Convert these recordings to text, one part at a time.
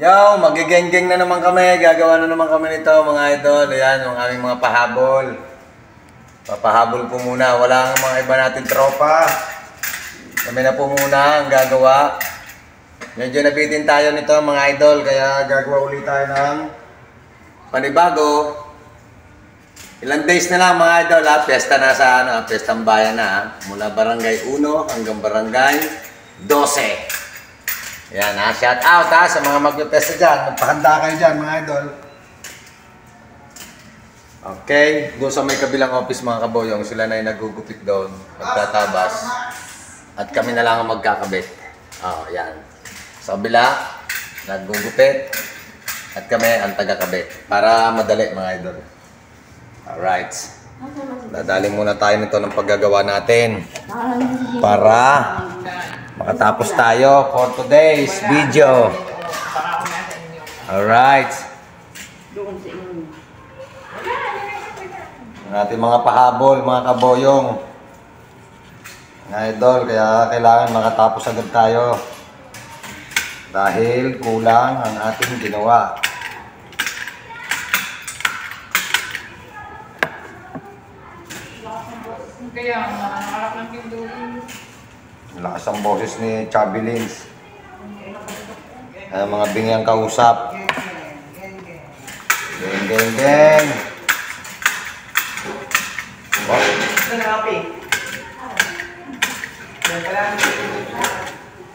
Yo, magigeng-geng na naman kami. Gagawa na naman kami nito, mga idol. Ayan, yung aming mga pahabol. Papahabol po muna. Wala ang mga iba natin tropa. Kami na po muna ang gagawa. Medyo nabitin tayo nito, mga idol. Kaya gagawa ulit tayo ng panibago. Ilang days na lang, mga idol. Ha? Pesta na sa pestang bayan na. Mula barangay 1 hanggang barangay 12. Yan ha, shout out ha sa mga magpipesta dyan. Magpahanda kayo dyan, mga idol. Okay, doon sa may kabilang office, mga kaboyong, sila na yung nagugupit doon, magtatabas. At kami na lang ang magkakabit. Yan. Sa kabila, nagugupit. At kami ang tagakabit. Para madali, mga idol. Alright. Dadali muna tayo nito ng paggagawa natin. Para makatapos tayo for today's video. Alright. Ang ating mga pahabol, mga kaboyong. Mga idol, kaya kailangan makatapos agad tayo. Dahil kulang ang ating ginawa. Kaya, nakakalak ng pinduin. Lakas ang boses ni Chubby Lins. Mga bingyang kausap. Geng, geng, geng.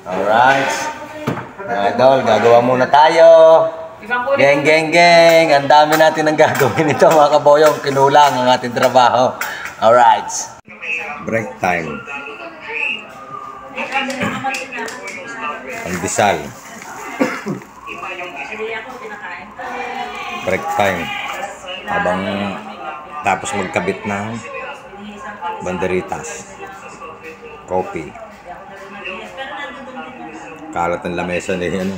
Alright. Mga idol, gagawa muna tayo. Geng, geng, geng. Ang dami natin ang gagawin ito, mga kaboyong. Kinulang ang ating trabaho. Alright. Break time. Pandesal. Break time. Habang tapos magkabit ng banderitas. Coffee. Kalat ng lamesa ni ano.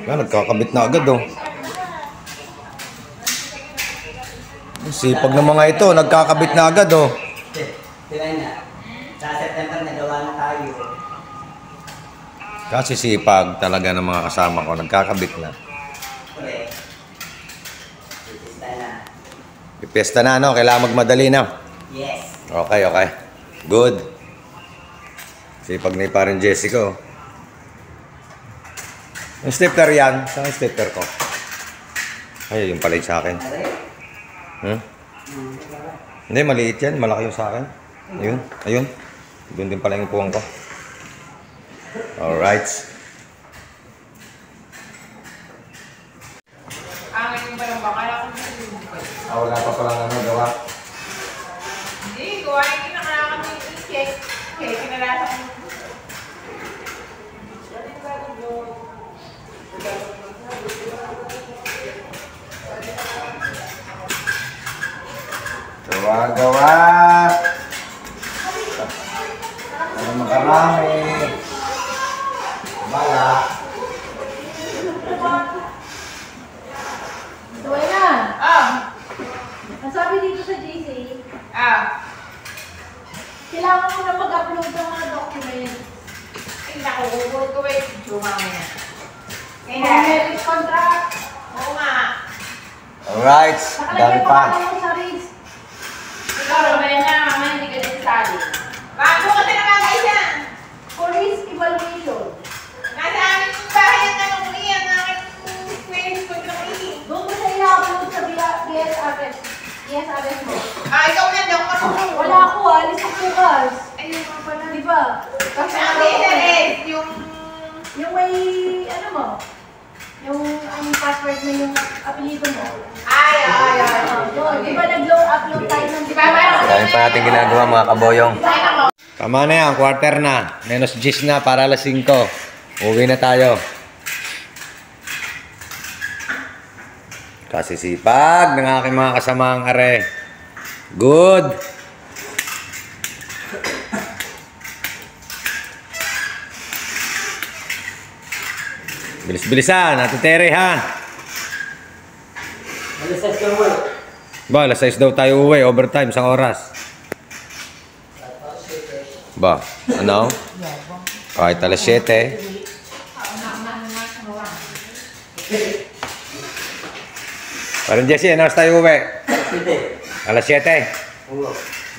Nagkakabit na agad oh. Sipag ng mga ito, nagkakabit na agad oh. Sila na. Sa September nagawa na tayo. Kasi sipag talaga ng mga kasama ko, nagkakabit na. Pipesta na no, kailangan magmadali na. Yes. Okay, okay. Good. Sipag ni parang Jessica oh. Yung stepper yan. Saan yung stepper ko? Ay, yung pala yung sa akin. Hindi, maliit yan. Malaki yung sa akin. Ayun, ayun. Doon din pala yung puwang ko. Alright. Ngayon pa lang ba? Kala ko Wala pa pala nga gawa. hindi, gawa yung kinakalakan mo yung cake. Cake, kinalasa ko. Gawa-gawa. Ano makarami. Bala. Tuway na. Ang sabi dito sa JC, kailangan mo na mag-upload ng mga documents. Ay, naku, huwag ko eh. Jumama na. Marriage contract. Oo nga. Alright. Dami Nakalagay pa. pa kayo sa race. Ikaw, mamaya na, mamaya hindi ka din sali. Bago ka na nakakay dyan. For risk evaluation. Nasa amin yung bahay ang tanong iyan na aking Facebook na iyan. Doon mo siya i-upload sa BSRS. BSRS mo. Ikaw na daw marunong. Wala ako, alis ako bukas. Ayun mo pala. Di ba? Kasi Ang BSRS, yung may, ano mo, yung ang password mo, yung apelido mo. Ay. Doon, di ba nag-upload tayo ng Dami pa natin ginagawa, mga kaboyong. Tama na yan, quarter na. Menos 10 na para alas 5. Uwi na tayo. Kasi sipag ng aking mga kasamaang are. Good. Bilis-bilisan, Ate Tere ha. Alas 6 ka uwi. Ba, alas 6 daw tayo uwi, overtime, isang oras. Ba, ano? Kahit alas 7. Parang Jesse, ano oras tayo uwi? Alas 7. Oo.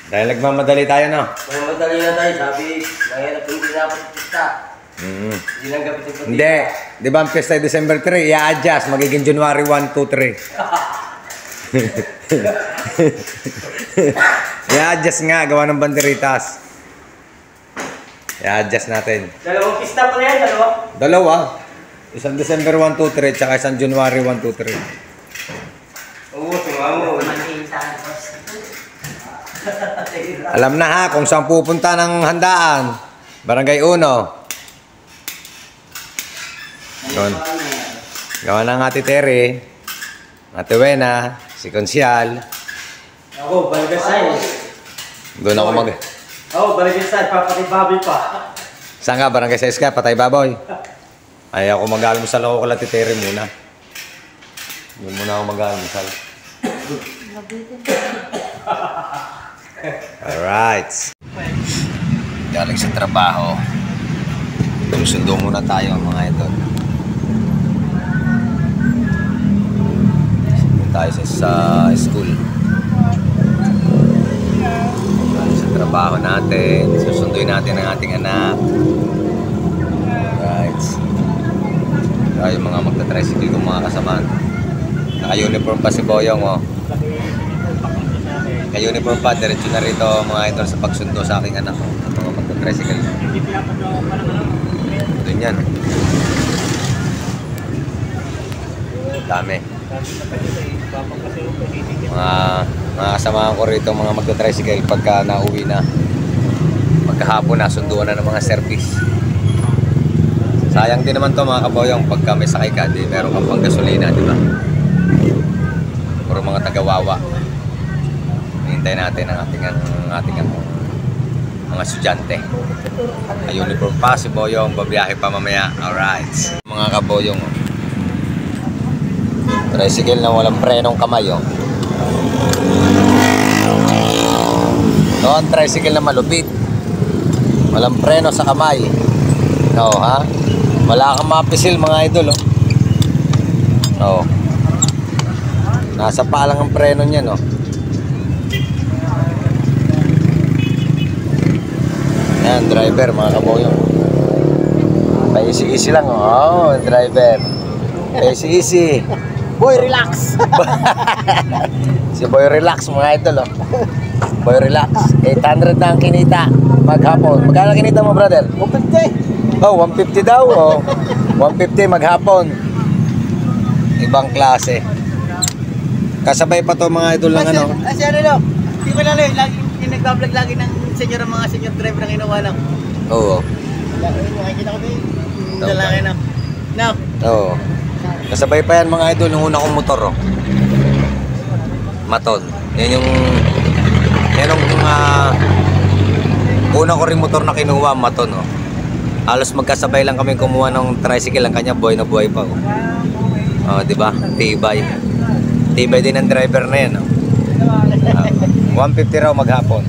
Dahil nagmamadali tayo, no? May madali na tayo, sabi, mahirap hindi dapat pista. Hindi lang gapit yung Hindi. Di ba ang pesta ay December 3? I-adjust. Magiging January 1, 2, 3. I-adjust nga. Gawa ng banderitas. I-adjust natin. Dalawang pista pa na yan, dalawa? Dalawa. Isang December 1, 2, 3. Tsaka isang January 1, 2, 3. Oo, tumamo. Alam na ha kung saan pupunta ng handaan. Barangay Uno. Yun. Gawa ng Ate Tere, Ate Wena, si Konsyal. Ako, Baligasay. Doon ako mag... Ako, Baligasay, papatay baboy pa. Saan ka? Barangay sa Iska, Patay Baboy. Ay ako mag-almusal ako kay Ate Tere muna. Doon muna ako mag-almusal. Alright. Galing sa trabaho. Sundo muna tayo mga idol. Sundo tayo sa school. Galing sa trabaho natin. Susunduin natin ang ating anak. Alright. Tayo mga magta-tricycle kong mga kasamaan. Naka-uniform pa si Boyong, oh. Naka-uniform pa, diretso na rito mga idol sa pagsundo sa aking anak, oh. Mga magta-tricycle. Doon yan. Dami. Mga kasamahan ko rito, mga magta-tricycle pagka nauwi na. Pagkahapon na, sunduan na ng mga service. Sayang din naman to mga kaboyong pagka may sakay ka, di meron kang pang gasolina, di ba? Puro mga tagawawa. Hintay natin ang ating mga estudyante. Ay uniform pa si Boyong, babiyahe pa mamaya. Alright. Mga kaboyong, tricycle na walang prenong kamay, oh. Noon, tricycle na malupit. Walang preno sa kamay. No, ha? Wala kang mapisil mga idol, oh. Oh. Nasa pa lang ang preno niya, no. Yan, driver mga kaboyong. Pa-easy-easy lang, oh. Oh, driver. Easy-easy. Boy, relax! Si Boy Relax mga idol, oh. Boy Relax. 800 na ang kinita maghapon. Magkano kinita mo, brother? 150. Oh, 150 daw, oh. 150 maghapon. Ibang klase. Kasabay pa to mga idol ng ano. Kasi ano lang, hindi ko lang lagi, yung nagbablog lagi ng senior, mga senior driver na kinuha lang. Oo. Makikita ko din, lalaki na. No? Oo. Kasabay pa yan mga idol, yung una kong motor, oh. Maton. Yan yung una ko rin motor na kinuha, Maton, oh. Halos magkasabay lang kami kumuha ng tricycle, ang kanya buhay na buhay pa, oh. Oh, di ba? Tibay. Tibay din ang driver na yan, oh. 150 raw maghapon.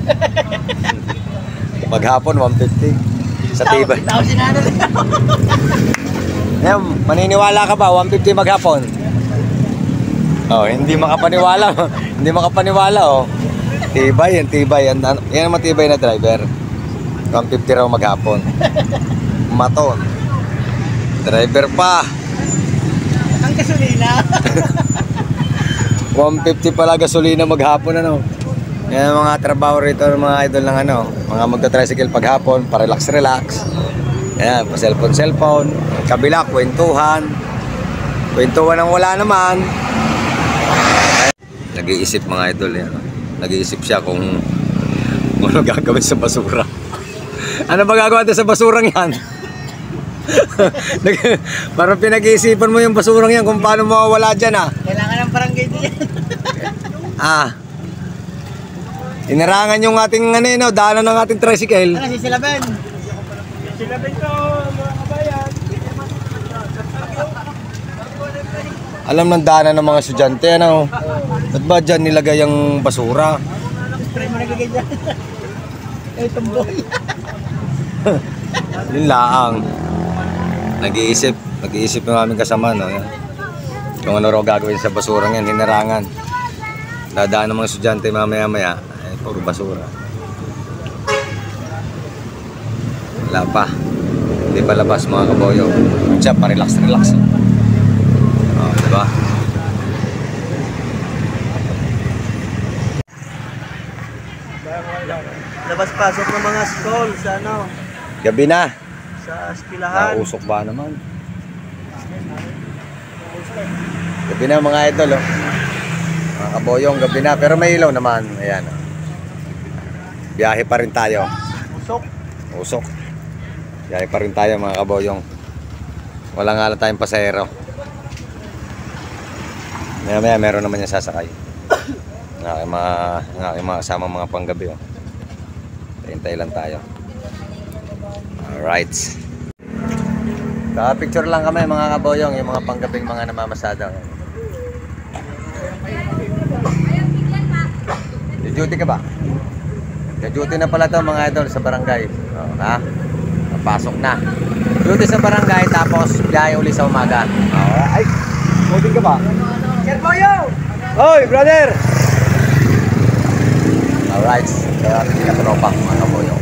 Maghapon 150. Sa tibay. Tao sinano din. Yan, maniniwala ka ba 150 maghapon? Oh, hindi makapaniwala. Hindi makapaniwala, oh. Tibay, yan tibay. Yan ang matibay na driver. 150 raw maghapon. Maton. Driver pa. Ang gasolina. 150 pala gasolina maghapon, ano. Yan ang mga trabaho rito ng mga idol ng ano, mga magta-tricycle paghapon, pa-relax. Yan, pa-cellphone. Kabila, kwentuhan. Kwentuhan ang wala naman. Nag-iisip mga idol yan. Nag-iisip siya kung ano gagawin sa basura. Ano ba gagawin sa basurang yan? Parang pinag-iisipan mo yung basurang yan kung paano mawawala dyan, ah. Kailangan ng barangay din yan. Ah. Inarangan yung ating ano yun, daanan ng ating tricycle. Ano, sisilaban? Sila dito, mga kabayan. Alam ng daanan ng mga estudyante, ano? Ba't ba dyan nilagay ang basura? Spray mo nagigay dyan. Eh, tumboy. Yun laang. Nag-iisip ng aming kasama, no? Yan. Kung ano raw gagawin sa basura yan, hinarangan. Dadaan ng mga estudyante mamaya-maya, ay puro basura. Wala pa. Hindi pa labas mga kaboyo. Diyan pa, relax. Oh, diba? Labas-pasok ng mga school sa ano, Gabi na. sa eskwelahan. Nausok ba naman? Gabi na mga idol, oh. Mga kaboyong, gabi na. Pero may ilaw naman. Ayan, oh. Biyahe pa rin tayo. Usok. Biyahe pa rin tayo mga kaboyong. Wala nga lang tayong pasahero. Maya meron naman yung sasakay. Ng aking mga kasama mga panggabi, oh. Hintay lang tayo. Alright. Picture lang kami mga kaboyong, yung mga panggabing mga namamasada. Duty ka ba? Duty na pala to mga idol sa barangay. Oh, ha? Papasok na. Duty sa barangay tapos biyahe uli sa umaga. Ay, duty ka ba? Sir Boyo! Hoy, brother! Alright. Kaya katropa mga kaboyong.